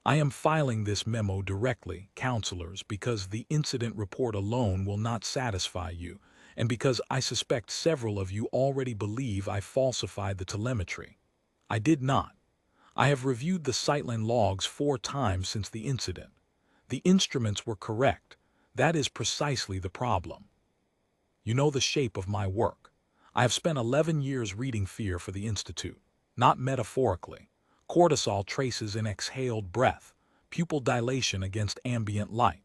I am filing this memo directly, counselors, because the incident report alone will not satisfy you, and because I suspect several of you already believe I falsified the telemetry. I did not. I have reviewed the sightline logs 4 times since the incident. The instruments were correct. That is precisely the problem. You know the shape of my work. I have spent 11 years reading fear for the Institute, not metaphorically. Cortisol traces in exhaled breath, pupil dilation against ambient light,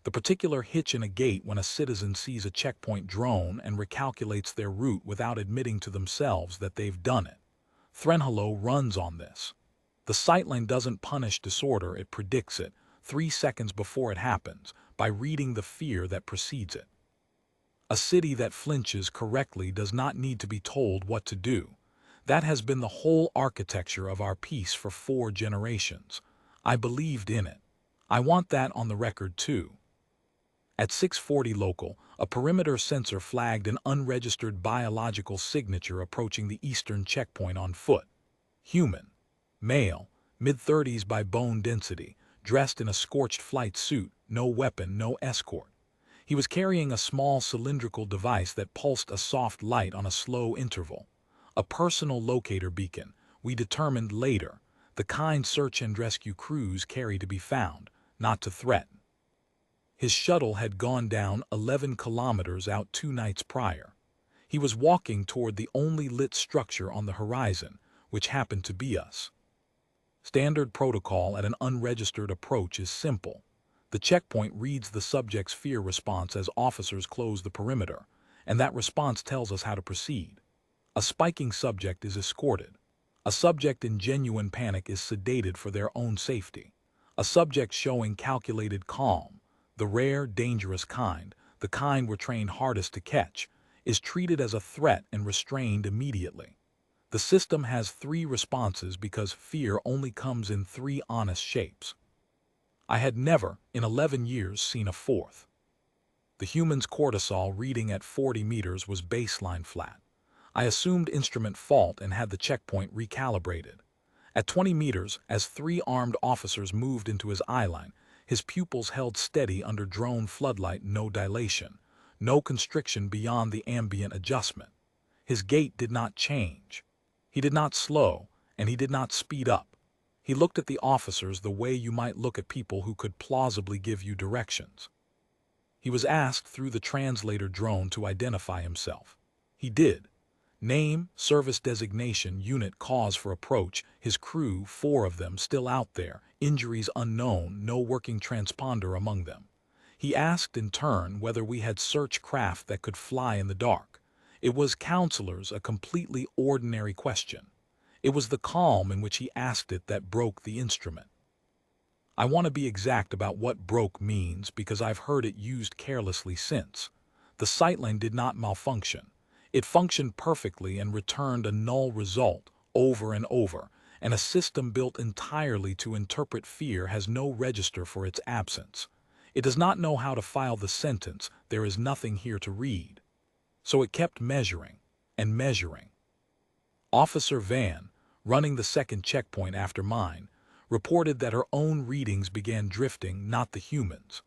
the particular hitch in a gait when a citizen sees a checkpoint drone and recalculates their route without admitting to themselves that they've done it. Threnhalo runs on this. The sightline doesn't punish disorder, it predicts it, 3 seconds before it happens, by reading the fear that precedes it. A city that flinches correctly does not need to be told what to do. That has been the whole architecture of our peace for 4 generations. I believed in it. I want that on the record too. At 6:40 local, a perimeter sensor flagged an unregistered biological signature approaching the eastern checkpoint on foot. Human. Male, mid-30s by bone density, dressed in a scorched flight suit, no weapon, no escort. He was carrying a small cylindrical device that pulsed a soft light on a slow interval. A personal locator beacon, we determined later, the kind search and rescue crews carry to be found, not to threaten. His shuttle had gone down 11 kilometers out 2 nights prior. He was walking toward the only lit structure on the horizon, which happened to be us. Standard protocol at an unregistered approach is simple. The checkpoint reads the subject's fear response as officers close the perimeter, and that response tells us how to proceed. A spiking subject is escorted. A subject in genuine panic is sedated for their own safety. A subject showing calculated calm, the rare, dangerous kind, the kind we're trained hardest to catch, is treated as a threat and restrained immediately. The system has 3 responses because fear only comes in 3 honest shapes. I had never, in 11 years, seen a 4th. The human's cortisol reading at 40 meters was baseline flat. I assumed instrument fault and had the checkpoint recalibrated. At 20 meters, as 3 armed officers moved into his eyeline, his pupils held steady under drone floodlight, no dilation, no constriction beyond the ambient adjustment. His gait did not change. He did not slow, and he did not speed up. He looked at the officers the way you might look at people who could plausibly give you directions. He was asked through the translator drone to identify himself. He did. Name, service designation, unit, cause for approach, his crew, 4 of them still out there, injuries unknown, no working transponder among them. He asked in turn whether we had search craft that could fly in the dark. It was, counselors, a completely ordinary question. It was the calm in which he asked it that broke the instrument. I want to be exact about what broke means because I've heard it used carelessly since. The sightline did not malfunction. It functioned perfectly and returned a null result over and over, and a system built entirely to interpret fear has no register for its absence. It does not know how to file the sentence, there is nothing here to read. So it kept measuring and measuring. Officer Van, running the second checkpoint after mine, reported that her own readings began drifting, not the human's.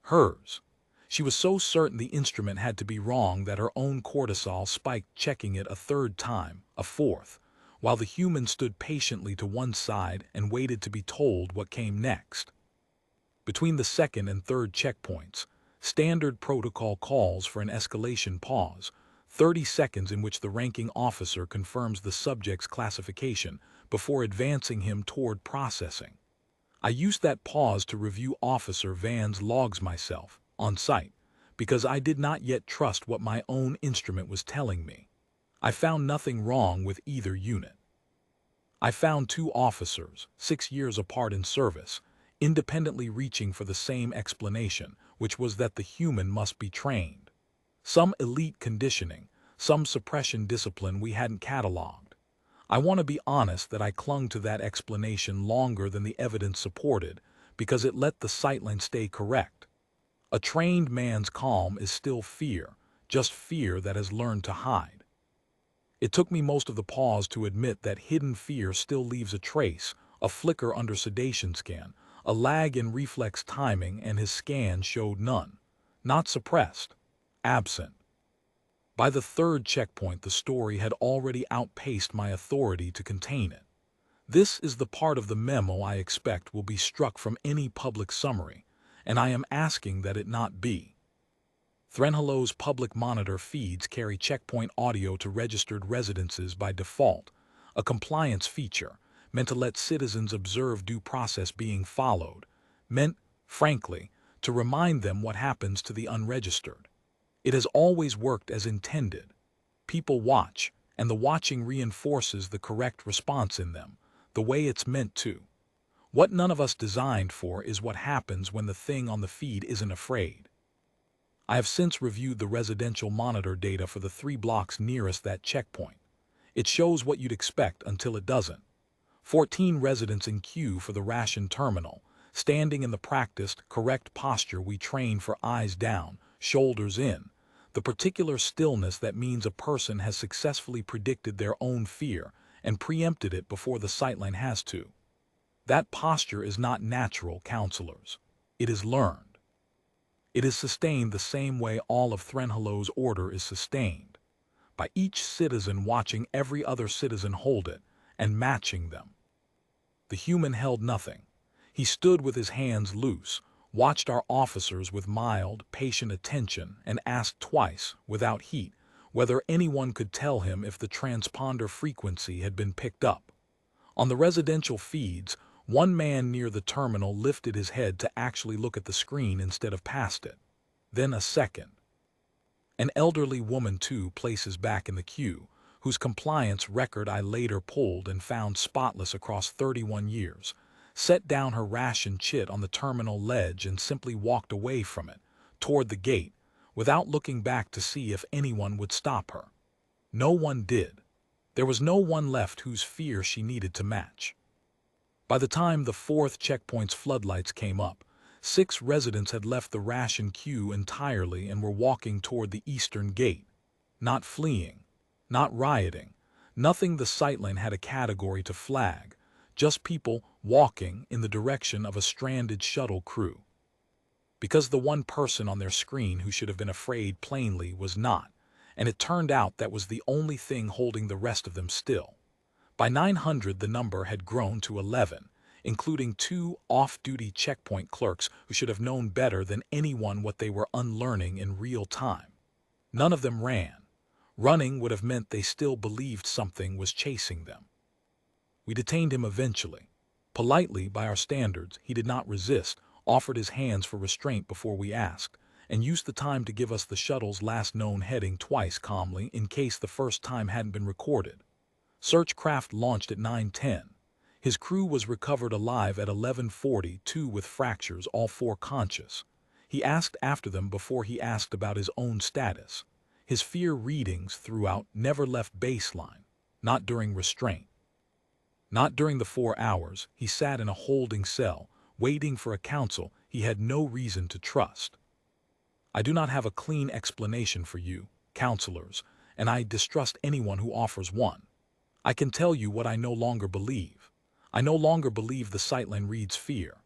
Hers. She was so certain the instrument had to be wrong that her own cortisol spiked, checking it a 3rd time, a 4th, while the human stood patiently to one side and waited to be told what came next. Between the 2nd and 3rd checkpoints, standard protocol calls for an escalation pause, 30 seconds in which the ranking officer confirms the subject's classification before advancing him toward processing. I used that pause to review Officer Van's logs myself, on site, because I did not yet trust what my own instrument was telling me. I found nothing wrong with either unit. I found 2 officers, 6 years apart in service, independently reaching for the same explanation, which was that the human must be trained. Some elite conditioning, some suppression discipline we hadn't cataloged. I want to be honest that I clung to that explanation longer than the evidence supported because it let the sightline stay correct. A trained man's calm is still fear, just fear that has learned to hide. It took me most of the pause to admit that hidden fear still leaves a trace, a flicker under sedation scan, a lag in reflex timing, and his scan showed none. Not suppressed. Absent. By the third checkpoint, the story had already outpaced my authority to contain it. This is the part of the memo I expect will be struck from any public summary, and I am asking that it not be. Threnhalo's public monitor feeds carry checkpoint audio to registered residences by default, a compliance feature meant to let citizens observe due process being followed, meant, frankly, to remind them what happens to the unregistered. It has always worked as intended. People watch, and the watching reinforces the correct response in them, the way it's meant to. What none of us designed for is what happens when the thing on the feed isn't afraid. I have since reviewed the residential monitor data for the 3 blocks nearest that checkpoint. It shows what you'd expect until it doesn't. 14 residents in queue for the ration terminal, standing in the practiced, correct posture we train for, eyes down, shoulders in, the particular stillness that means a person has successfully predicted their own fear and preempted it before the sightline has to. That posture is not natural, counselors. It is learned. It is sustained the same way all of Threnhalo's order is sustained, by each citizen watching every other citizen hold it and matching them. The human held nothing. He stood with his hands loose, watched our officers with mild, patient attention, and asked twice, without heat, whether anyone could tell him if the transponder frequency had been picked up. On the residential feeds, one man near the terminal lifted his head to actually look at the screen instead of past it. Then a second. An elderly woman, 2 places back in the queue, whose compliance record I later pulled and found spotless across 31 years, set down her ration chit on the terminal ledge and simply walked away from it, toward the gate, without looking back to see if anyone would stop her. No one did. There was no one left whose fear she needed to match. By the time the 4th checkpoint's floodlights came up, 6 residents had left the ration queue entirely and were walking toward the eastern gate. Not fleeing, not rioting, nothing the sightline had a category to flag, just people walking in the direction of a stranded shuttle crew. Because the one person on their screen who should have been afraid plainly was not, and it turned out that was the only thing holding the rest of them still. By 900 the number had grown to 11, including 2 off-duty checkpoint clerks who should have known better than anyone what they were unlearning in real time. None of them ran. Running would have meant they still believed something was chasing them. We detained him eventually. Politely, by our standards, he did not resist, offered his hands for restraint before we asked, and used the time to give us the shuttle's last known heading twice calmly in case the first time hadn't been recorded. Search craft launched at 9:10. His crew was recovered alive at 11:40, 2 with fractures, all 4 conscious. He asked after them before he asked about his own status. His fear readings throughout never left baseline, not during restraint. Not during the 4 hours he sat in a holding cell, waiting for a counsel he had no reason to trust. I do not have a clean explanation for you, counselors, and I distrust anyone who offers one. I can tell you what I no longer believe. I no longer believe the sightline reads fear.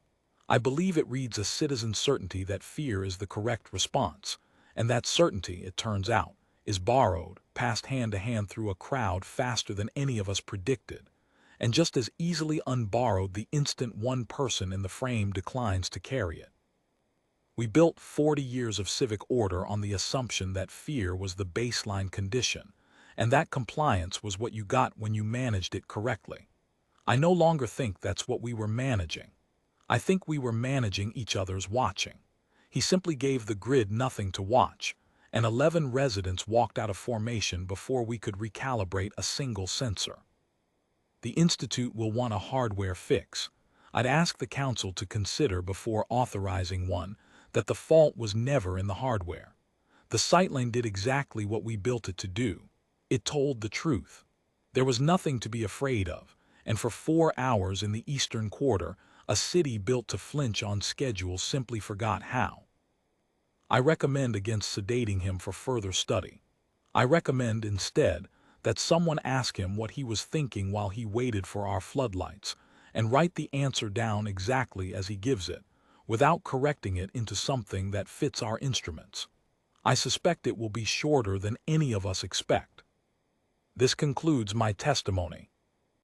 I believe it reads a citizen's certainty that fear is the correct response, and that certainty, it turns out, is borrowed, passed hand to hand through a crowd faster than any of us predicted, and just as easily unborrowed the instant one person in the frame declines to carry it. We built 40 years of civic order on the assumption that fear was the baseline condition, and that compliance was what you got when you managed it correctly. I no longer think that's what we were managing. I think we were managing each other's watching. He simply gave the grid nothing to watch, and 11 residents walked out of formation before we could recalibrate a single sensor. The Institute will want a hardware fix. I'd ask the Council to consider before authorizing one that the fault was never in the hardware. The sightline did exactly what we built it to do. It told the truth. There was nothing to be afraid of, and for 4 hours in the Eastern Quarter, a city built to flinch on schedule simply forgot how. I recommend against sedating him for further study. I recommend instead that someone ask him what he was thinking while he waited for our floodlights, and write the answer down exactly as he gives it, without correcting it into something that fits our instruments. I suspect it will be shorter than any of us expect. This concludes my testimony.